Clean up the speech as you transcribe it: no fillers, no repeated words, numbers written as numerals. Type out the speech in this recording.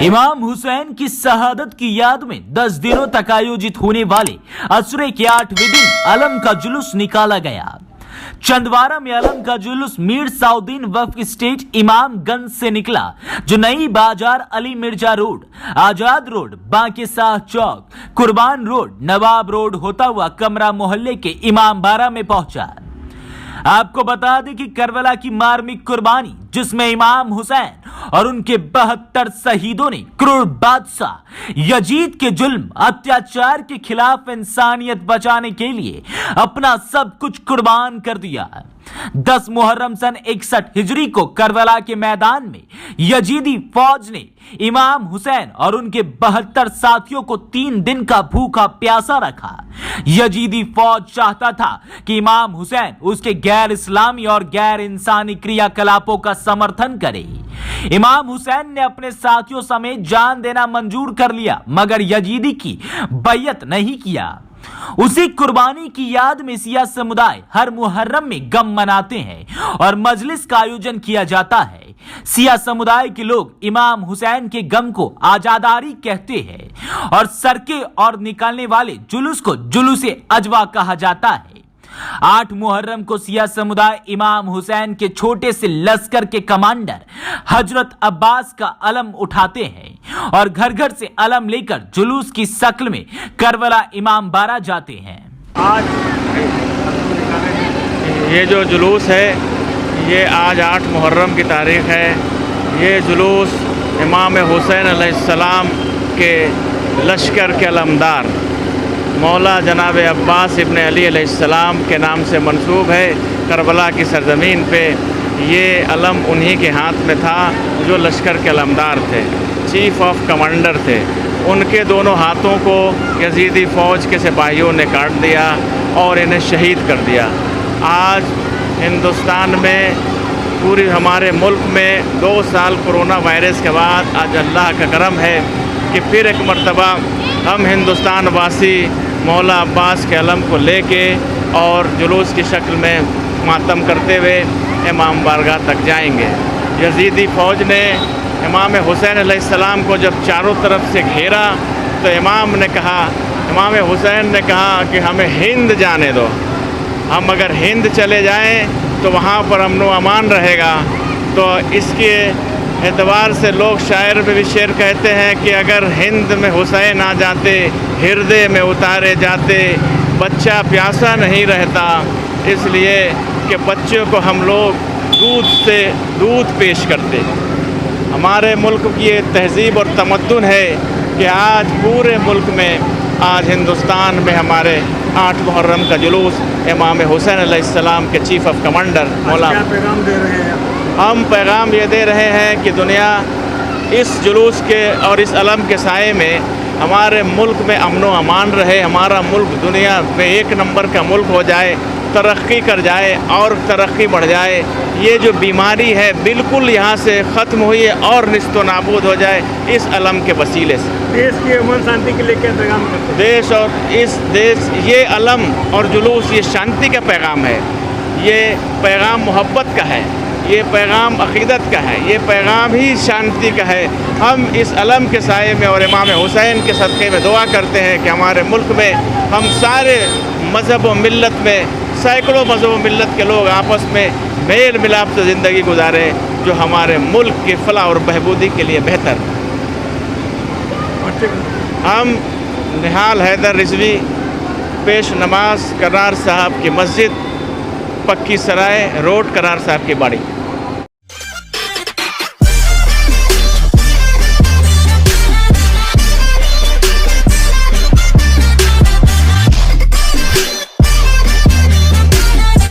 इमाम हुसैन की शहादत की याद में 10 दिनों तक आयोजित होने वाले असुरे के 8वें दिन अलम का जुलूस निकाला गया। चंदवारा में अलम का जुलूस मीर साउद्दीन वक्फ स्टेट इमामगंज से निकला, जो नई बाजार, अली मिर्जा रोड, आजाद रोड, बांके शाह चौक, कुर्बान रोड, नवाब रोड होता हुआ कमरा मोहल्ले के इमामबाड़ा में पहुंचा। आपको बता दें कि करबला की मार्मिक कुर्बानी, जिसमें इमाम हुसैन और उनके 72 शहीदों ने क्रूर बादशाह यजीद के जुल्म अत्याचार के खिलाफ इंसानियत बचाने के लिए अपना सब कुछ कुर्बान कर दिया। 10 मुहर्रम सन 61 हिजरी को करबला के मैदान में यजीदी फौज ने इमाम हुसैन और उनके 72 साथियों को 3 दिन का भूखा प्यासा रखा। यजीदी फौज चाहता था कि इमाम हुसैन उसके गैर इस्लामी और गैर इंसानी क्रियाकलापों का समर्थन करे। इमाम हुसैन ने अपने साथियों समेत जान देना मंजूर कर लिया, मगर यजीदी की बैयत नहीं किया। उसी कुर्बानी की याद में सिया समुदाय हर मुहर्रम में गम मनाते हैं और मजलिस का आयोजन किया जाता है। सिया समुदाय के लोग इमाम हुसैन के गम को आजादारी कहते हैं और सरके और निकालने वाले जुलूस को जुलूसे अजवा कहा जाता है। 8 मुहर्रम को सिया समुदाय इमाम हुसैन के छोटे से लश्कर के कमांडर हजरत अब्बास का अलम उठाते हैं और घर घर से अलम लेकर जुलूस की शक्ल में करबला इमामबाड़ा जाते हैं। आज ये जो जुलूस है, ये आज 8 मुहर्रम की तारीख है। ये जुलूस इमाम हुसैन अलैहिस्सलाम के लश्कर के अलमदार मौला जनाब अब्बास इब्न अली अलैहिस्सलाम के नाम से मंसूब है। करबला की सरजमीन पे ये अलम उन्हीं के हाथ में था जो लश्कर के अलमदार थे, चीफ ऑफ कमांडर थे। उनके दोनों हाथों को यजीदी फ़ौज के सिपाहियों ने काट दिया और इन्हें शहीद कर दिया। आज हिंदुस्तान में, पूरी हमारे मुल्क में 2 साल कोरोना वायरस के बाद आज अल्लाह का करम है कि फिर एक मर्तबा हम हिंदुस्तान वासी मौला अब्बास के अलम को लेके और जुलूस की शक्ल में मातम करते हुए इमाम बारगाह तक जाएंगे। यजीदी फ़ौज ने इमाम हुसैन अलैहिस्सलाम को जब चारों तरफ से घेरा तो इमाम हुसैन ने कहा कि हमें हिंद जाने दो। हम अगर हिंद चले जाएं तो वहाँ पर अमन व अमान रहेगा। तो इसके एतबार से लोग शायर में भी शेर कहते हैं कि अगर हिंद में हुसैन आ जाते, हृदय में उतारे जाते, बच्चा प्यासा नहीं रहता। इसलिए कि बच्चों को हम लोग दूध से दूध पेश करते। हमारे मुल्क की ये तहज़ीब और तमद्दुन है कि आज पूरे मुल्क में, आज हिंदुस्तान में हमारे 8 मुहर्रम का जुलूस इमाम हुसैन अलैहिस्सलाम के चीफ ऑफ कमांडर मौला, क्या पैगाम दे रहे हैं? हम पैगाम ये दे रहे हैं कि दुनिया इस जुलूस के और इस अलम के साए में हमारे मुल्क में अमन व अमान रहे। हमारा मुल्क दुनिया में 1 नंबर का मुल्क हो जाए, तरक्की कर जाए और तरक्की बढ़ जाए। ये जो बीमारी है बिल्कुल यहाँ से ख़त्म हुई है और निस्तो नाबूद हो जाए इस अलम के वसीले से। देश की अमन शांति के लिए क्या पैगाम करते हैं? देश ये अलम और जुलूस ये शांति का पैगाम है, ये पैगाम मोहब्बत का है, ये पैगाम अक़ीदत का है, ये पैगाम ही शांति का है। हम इस अलम के साए में और इमाम हुसैन के सदक़े में दुआ करते हैं कि हमारे मुल्क में हम सारे मज़हब व मिल्लत में, सैकड़ों मज़हब व मिल्लत के लोग आपस में मेल मिलाप से ज़िंदगी गुजारें, जो हमारे मुल्क की फ़लाह और बहबूदी के लिए बेहतर। हम निहाल हैदर रिजवी पेश नमाज करार साहब की मस्जिद, पक्की सराय रोड, करार साहब की बाड़ी।